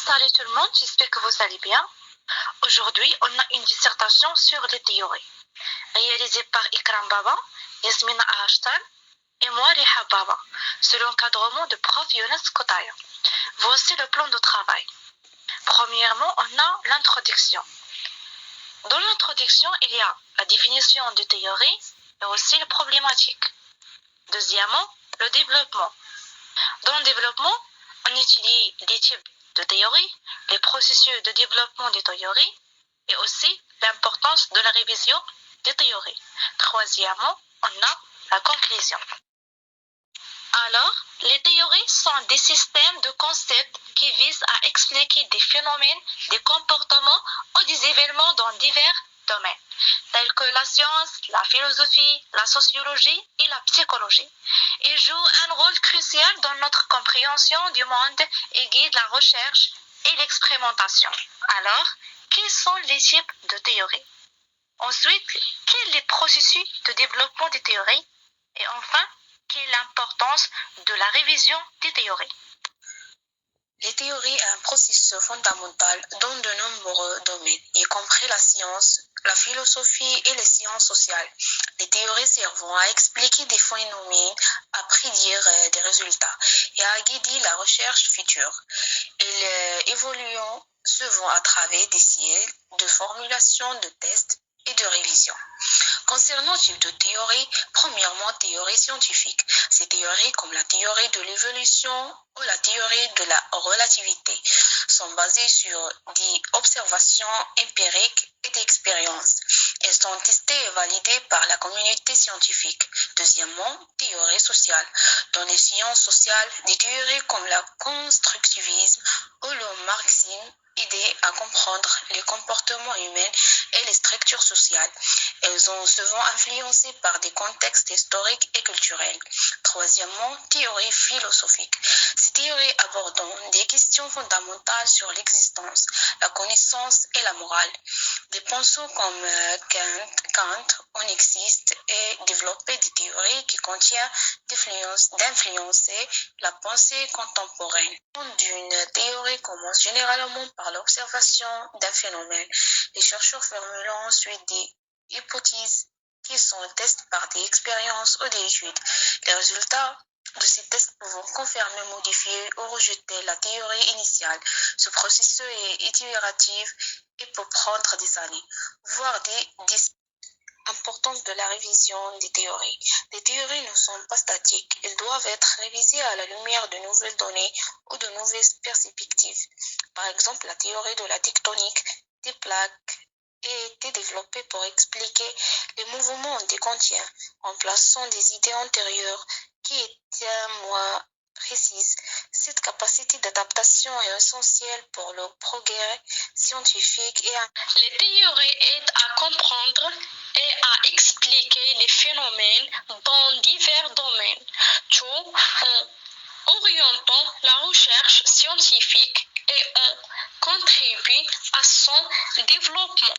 Salut tout le monde, j'espère que vous allez bien. Aujourd'hui, on a une dissertation sur les théories, réalisée par Ikram Baba, Yasmina Ahashtan et moi, Riha Baba, sous l'encadrement de prof Younes Kotaya. Voici le plan de travail. Premièrement, on a l'introduction. Dans l'introduction, il y a la définition de théorie et aussi les problématiques. Deuxièmement, le développement. Dans le développement, on étudie les types de théories, les processus de développement des théories et aussi l'importance de la révision des théories. Troisièmement, on a la conclusion. Alors, les théories sont des systèmes de concepts qui visent à expliquer des phénomènes, des comportements ou des événements dans divers domaines, tels que la science, la philosophie, la sociologie et la psychologie. Ils jouent un rôle crucial dans notre compréhension du monde et guident la recherche et l'expérimentation. Alors, quels sont les types de théories? Ensuite, quels sont les processus de développement des théories? Et enfin, quelle est l'importance de la révision des théories? Les théories sont un processus fondamental dans de nombreux domaines, y compris la science, la philosophie et les sciences sociales. Les théories servent à expliquer des phénomènes, à prédire des résultats et à guider la recherche future. Elles évoluent souvent à travers des siècles de formulation de tests et de révision. Concernant le type de théorie, premièrement, théorie scientifique. Ces théories, comme la théorie de l'évolution ou la théorie de la relativité, sont basées sur des observations empiriques et d'expériences. Elles sont testées et validées par la communauté scientifique. Deuxièmement, théorie sociale. Dans les sciences sociales, des théories comme le constructivisme ou le marxisme aident à comprendre les comportements humains et les structures sociales. Elles sont souvent influencées par des contextes historiques et culturels. Troisièmement, théorie philosophique. Ces théories abordent des questions fondamentales sur l'existence, la connaissance et la morale. Des penseurs comme Kant ont existé et développé des théories qui contiennent d'influencer la pensée contemporaine. D'une théorie commence généralement par l'observation d'un phénomène. Les chercheurs formulent ensuite des hypothèses qui sont testés par des expériences ou des études. Les résultats de ces tests peuvent confirmer, modifier ou rejeter la théorie initiale. Ce processus est itératif et peut prendre des années, voire des décennies. Importance de la révision des théories. Les théories ne sont pas statiques. Elles doivent être révisées à la lumière de nouvelles données ou de nouvelles perspectives. Par exemple, la théorie de la tectonique des plaques a été développée pour expliquer les mouvements des continents, en plaçant des idées antérieures qui étaient moins précises. Cette capacité d'adaptation est essentielle pour le progrès scientifique Les théories aident à comprendre et à expliquer les phénomènes dans divers domaines, tout en orientant la recherche scientifique et en contribuant à son développement.